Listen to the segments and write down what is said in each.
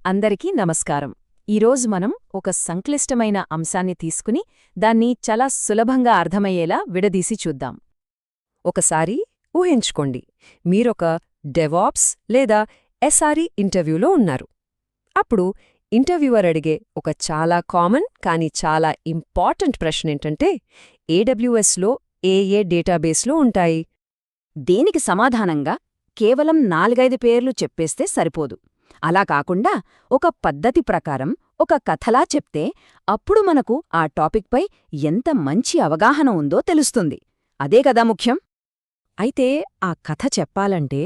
అందరికీ నమస్కారం. ఈరోజు మనం ఒక సంక్లిష్టమైన అంశాన్ని తీసుకుని దాన్ని చాలా సులభంగా అర్థమయ్యేలా విడదీసి చూద్దాం. ఒకసారి ఊహించుకోండి, మీరొక డెవాప్స్ లేదా ఎస్ఆర్ఈ ఇంటర్వ్యూలో ఉన్నారు. అప్పుడు ఇంటర్వ్యూవర్ అడిగే ఒక చాలా కామన్ కానీ చాలా ఇంపార్టెంట్ ప్రశ్న ఏంటంటే, ఏడబ్ల్యూఎస్లో ఏ డేటాబేస్లో ఉంటాయి? దీనికి సమాధానంగా కేవలం 4-5 పేర్లు చెప్పేస్తే సరిపోదు. అలా కాకుండా ఒక పద్ధతి ప్రకారం ఒక కథలా చెప్తే అప్పుడు మనకు ఆ టాపిక్పై ఎంత మంచి అవగాహన ఉందో తెలుస్తుంది. అదే కదా ముఖ్యం. అయితే ఆ కథ చెప్పాలంటే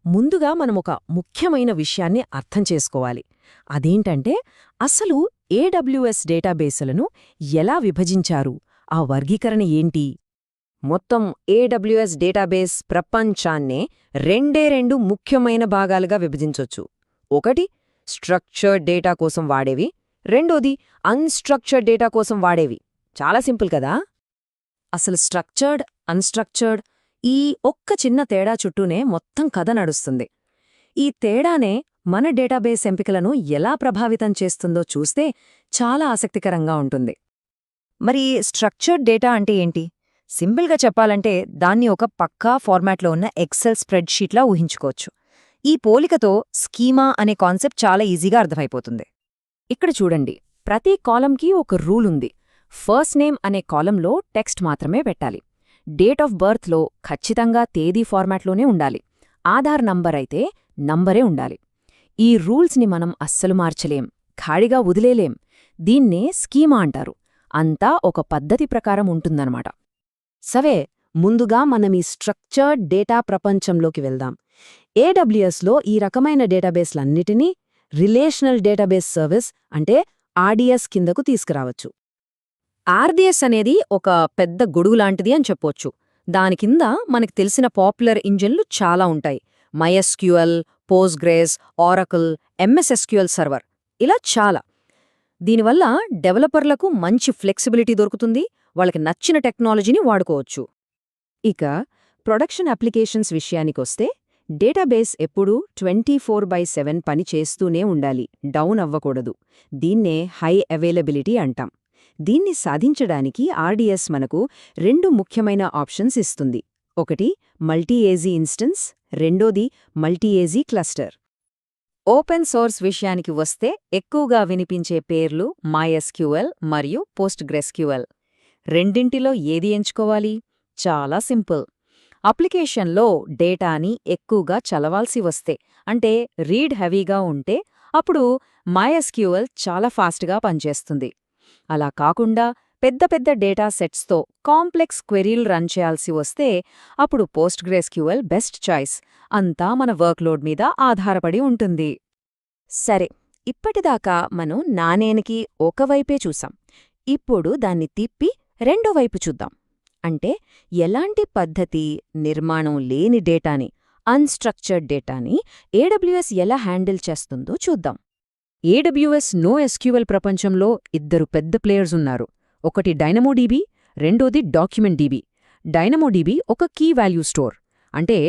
ముందుగా మనమొక ముఖ్యమైన విషయాన్ని అర్థం చేసుకోవాలి. అదేంటంటే, అసలు ఏడబ్ల్యూఎస్ డేటాబేసులను ఎలా విభజించారు, ఆ వర్గీకరణ ఏంటి? మొత్తం ఏడబ్ల్యూఎస్ డేటాబేస్ ప్రపంచాన్నే రెండు ముఖ్యమైన భాగాలుగా విభజించొచ్చు. ఒకటి స్ట్రక్చర్డ్ డేటా కోసం వాడేవి, రెండోది అన్స్ట్రక్చర్డ్ డేటా కోసం వాడేవి. చాలా సింపుల్ కదా. అసలు స్ట్రక్చర్డ్, అన్స్ట్రక్చర్డ్ ఈ ఒక్క చిన్న తేడా చుట్టూనే మొత్తం కథ నడుస్తుంది. ఈ తేడానే మన డేటాబేస్ ఎంపికలను ఎలా ప్రభావితం చేస్తుందో చూస్తే చాలా ఆసక్తికరంగా ఉంటుంది. మరి స్ట్రక్చర్డ్ డేటా అంటే ఏంటి? సింపుల్గా చెప్పాలంటే దాన్ని ఒక పక్కా ఫార్మాట్లో ఉన్న ఎక్సెల్ స్ప్రెడ్షీట్లా ఊహించుకోవచ్చు. ఈ పోలికతో స్కీమా అనే కాన్సెప్ట్ చాలా ఈజీగా అర్థమైపోతుంది. ఇక్కడ చూడండి, ప్రతి కాలంకి ఒక రూల్ ఉంది. ఫస్ట్ నేమ్ అనే కాలంలో టెక్స్ట్ మాత్రమే పెట్టాలి. డేట్ ఆఫ్ బర్త్లో ఖచ్చితంగా తేదీ ఫార్మాట్లోనే ఉండాలి. ఆధార్ నంబర్ అయితే నంబరే ఉండాలి. ఈ రూల్స్ని మనం అస్సలు మార్చలేం, ఖాళీగా వదిలేలేం. దీన్నే స్కీమా అంటారు. అంతా ఒక పద్ధతి ప్రకారం ఉంటుందన్నమాట. సరే, ముందుగా మనం ఈ స్ట్రక్చర్డ్ డేటా ప్రపంచంలోకి వెళ్దాం. ఏడబ్ల్యూఎస్లో ఈ రకమైన డేటాబేస్లన్నిటినీ రిలేషనల్ డేటాబేస్ సర్వీస్ అంటే ఆర్డీఎస్ కిందకు తీసుకురావచ్చు. ఆర్డీఎస్ అనేది ఒక పెద్ద గొడుగులాంటిది అని చెప్పొచ్చు. దాని కింద మనకు తెలిసిన పాపులర్ ఇంజిన్లు చాలా ఉంటాయి. మైఎస్క్యూఎల్, పోస్ట్గ్రేస్, ఆరకిల్, ఎంఎస్ఎస్క్యూఎల్ సర్వర్, ఇలా చాలా. దీనివల్ల డెవలపర్లకు మంచి ఫ్లెక్సిబిలిటీ దొరుకుతుంది, వాళ్ళకి నచ్చిన టెక్నాలజీని వాడుకోవచ్చు. ఇక ప్రొడక్షన్ అప్లికేషన్స్ విషయానికొస్తే డేటాబేస్ ఎప్పుడూ 24/7 పని చేస్తూనే ఉండాలి, డౌన్ అవ్వకూడదు. దీన్నే హై అవైలబిలిటీ అంటాం. దీన్ని సాధించడానికి ఆర్డీఎస్ మనకు 2 ముఖ్యమైన ఆప్షన్స్ ఇస్తుంది. ఒకటి మల్టీ-ఏజీ ఇన్స్టెన్స్, రెండోది మల్టీ-ఏజీ క్లస్టర్. ఓపెన్ సోర్స్ విషయానికి వస్తే ఎక్కువగా వినిపించే పేర్లు మైఎస్క్యూఎల్ మరియు పోస్ట్గ్రెస్క్యూఎల్. రెండింటిలో ఏది ఎంచుకోవాలి? చాలా సింపుల్. అప్లికేషన్లో డేటాని ఎక్కువగా చలవాల్సి వస్తే, అంటే రీడ్ హెవీగా ఉంటే, అప్పుడు మైఎస్క్యూఎల్ చాలా ఫాస్ట్గా పనిచేస్తుంది. అలా కాకుండా పెద్ద పెద్ద డేటా సెట్స్తో కాంప్లెక్స్ క్వెరీలు రన్ చేయాల్సి వస్తే అప్పుడు పోస్ట్గ్రెస్క్యూఎల్ బెస్ట్ చాయిస్. అంతా మన వర్క్లోడ్ మీద ఆధారపడి ఉంటుంది. సరే, ఇప్పటిదాకా మనం నాణేనికి ఒకవైపే చూసాం. ఇప్పుడు దాన్ని తిప్పి రెండో వైపు చూద్దాం. అంటే ఎలాంటి పద్ధతి, నిర్మాణం లేని డేటాని, అన్స్ట్రక్చర్డ్ డేటాని ఏడబ్ల్యూఎస్ ఎలా హ్యాండిల్ చేస్తుందో చూద్దాం. ఏడబ్ల్యూఎస్ NoSQL ప్రపంచంలో 2 పెద్ద ప్లేయర్స్ ఉన్నారు. ఒకటి డైనమోడీబీ, రెండోది డాక్యుమెంట్డీబీ. డైనమోడీబీ ఒక కీ వాల్యూ స్టోర్, అంటే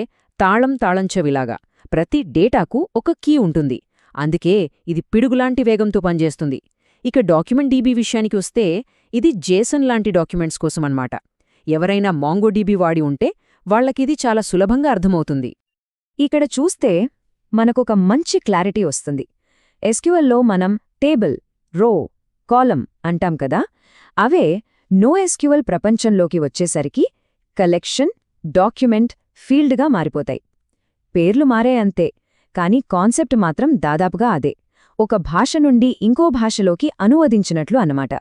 తాళంచెవిలాగా ప్రతి డేటాకు ఒక కీ ఉంటుంది. అందుకే ఇది పిడుగులాంటి వేగంతో పనిచేస్తుంది. ఇక డాక్యుమెంట్డీబీ విషయానికి వస్తే ఇది జేసన్ లాంటి డాక్యుమెంట్స్ కోసమన్నమాట. ఎవరైనా మాంగోడీబీ వాడి ఉంటే వాళ్లకిది చాలా సులభంగా అర్థమవుతుంది. ఇక్కడ చూస్తే మనకొక మంచి క్లారిటీ వస్తుంది. ఎస్క్యూఎల్లో మనం టేబుల్, రో, కాలం అంటాం కదా, అవే NoSQL ప్రపంచంలోకి వచ్చేసరికి కలెక్షన్, డాక్యుమెంట్, ఫీల్డ్గా మారిపోతాయి. పేర్లు మారే అంతే, కానీ కాన్సెప్ట్ మాత్రం దాదాపుగా అదే. ఒక భాష నుండి ఇంకో భాషలోకి అనువదించినట్లు అన్నమాట.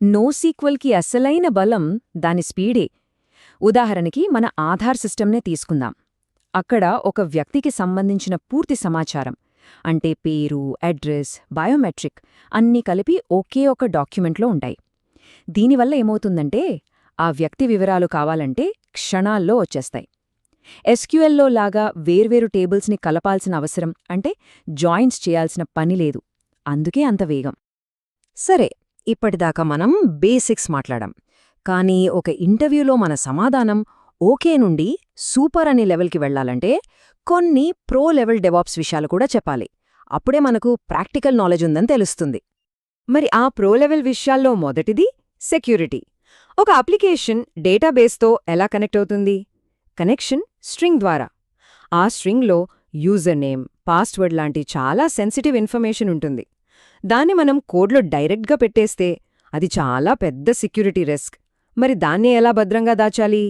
NoSQLకి అసలైన బలం దాని స్పీడే. ఉదాహరణకి మన ఆధార్ సిస్టమ్నే తీసుకుందాం. అక్కడ ఒక వ్యక్తికి సంబంధించిన పూర్తి సమాచారం, అంటే పేరు, అడ్రస్, బయోమెట్రిక్ అన్నీ కలిపి ఒకే ఒక డాక్యుమెంట్లో ఉంటాయి. దీనివల్ల ఏమవుతుందంటే ఆ వ్యక్తి వివరాలు కావాలంటే క్షణాల్లో వచ్చేస్తాయి. ఎస్క్యూఎల్లో లాగా వేర్వేరు టేబుల్స్ని కలపాల్సిన అవసరం, అంటే జాయింట్స్ చేయాల్సిన పని లేదు. అందుకే అంత వేగం. సరే, ఇప్పటిదాకా మనం బేసిక్స్ మాట్లాడాం. కానీ ఒక ఇంటర్వ్యూలో మన సమాధానం ఓకే నుండి సూపర్ అనే లెవెల్కి వెళ్లాలంటే కొన్ని ప్రో లెవెల్ డెవాప్స్ విషయాలు కూడా చెప్పాలి. అప్పుడే మనకు ప్రాక్టికల్ నాలెడ్జ్ ఉందని తెలుస్తుంది. మరి ఆ ప్రో లెవెల్ విషయాల్లో మొదటిది సెక్యూరిటీ. ఒక అప్లికేషన్ డేటాబేస్తో ఎలా కనెక్ట్ అవుతుంది? కనెక్షన్ స్ట్రింగ్ ద్వారా. ఆ స్ట్రింగ్లో యూజర్ నేమ్, పాస్వర్డ్ లాంటి చాలా సెన్సిటివ్ ఇన్ఫర్మేషన్ ఉంటుంది. దాన్ని మనం కోడ్లో డైరెక్ట్గా పెట్టేస్తే అది చాలా పెద్ద సెక్యూరిటీ రిస్క్. మరి దాన్ని ఎలా భద్రంగా దాచాలి?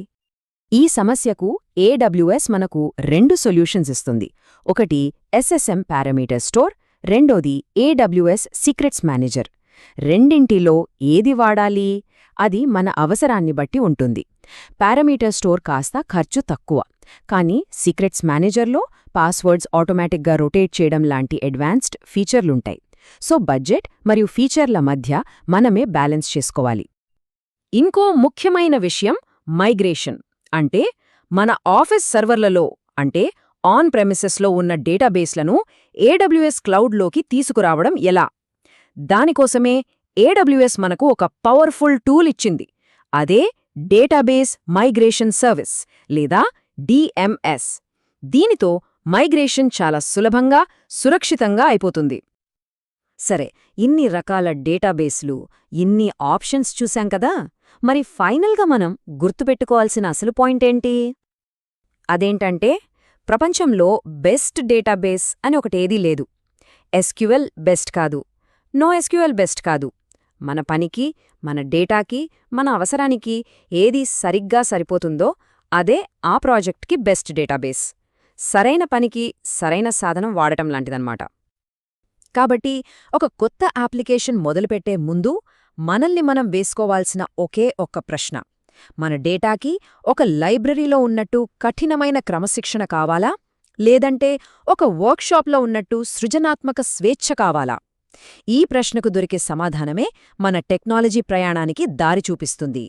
ఈ సమస్యకు AWS మనకు 2 సొల్యూషన్స్ ఇస్తుంది. ఒకటి SSM పారామీటర్ స్టోర్, రెండోది AWS సీక్రెట్స్ మేనేజర్. రెండింటిలో ఏది వాడాలి? అది మన అవసరాన్ని బట్టి ఉంటుంది. పారామీటర్ స్టోర్ కాస్త ఖర్చు తక్కువ, కానీ సీక్రెట్స్ మేనేజర్లో పాస్వర్డ్స్ ఆటోమేటిక్గా రొటేట్ చేయడం లాంటి అడ్వాన్స్డ్ ఫీచర్లుంటాయి. సో బడ్జెట్ మరియు ఫీచర్ల మధ్య మనమే బ్యాలెన్స్ చేసుకోవాలి. ఇంకో ముఖ్యమైన విషయం మైగ్రేషన్. అంటే మన ఆఫీస్ సర్వర్లలో అంటే ఆన్ ప్రెమిసెస్లో ఉన్న డేటాబేస్లను AWS క్లౌడ్లోకి తీసుకురావడం ఎలా? దానికోసమే AWS మనకు ఒక పవర్ఫుల్ టూల్ ఇచ్చింది. అదే డేటాబేస్ మైగ్రేషన్ సర్వీస్ లేదా DMS. దీనితో మైగ్రేషన్ చాలా సులభంగా, సురక్షితంగా అయిపోతుంది. సరే, ఇన్ని రకాల డేటాబేస్లు, ఇన్ని ఆప్షన్స్ చూశాం కదా, మరి ఫైనల్గా మనం గుర్తుపెట్టుకోవాల్సిన అసలు పాయింటేంటి? అదేంటంటే ప్రపంచంలో బెస్ట్ డేటాబేస్ అని ఒకటేదీ లేదు. SQL బెస్ట్ కాదు, NoSQL బెస్ట్ కాదు. మన పనికి, మన డేటాకి, మన అవసరానికి ఏది సరిగ్గా సరిపోతుందో అదే ఆ ప్రాజెక్ట్కి బెస్ట్ డేటాబేస్. సరైన పనికి సరైన సాధనం వాడటం లాంటిదన్నమాట. కాబట్టి ఒక కొత్త అప్లికేషన్ మొదలుపెట్టే ముందు మనల్ని మనం వేసుకోవాల్సిన ఒకే ఒక్క ప్రశ్న: మన డేటాకి ఒక లైబ్రరీలో ఉన్నట్టు కఠినమైన క్రమశిక్షణ కావాలా, లేదంటే ఒక వర్క్షాప్లో ఉన్నట్టు సృజనాత్మక స్వేచ్ఛ కావాలా? ఈ ప్రశ్నకు దొరికే సమాధానమే మన టెక్నాలజీ ప్రయాణానికి దారి చూపిస్తుంది.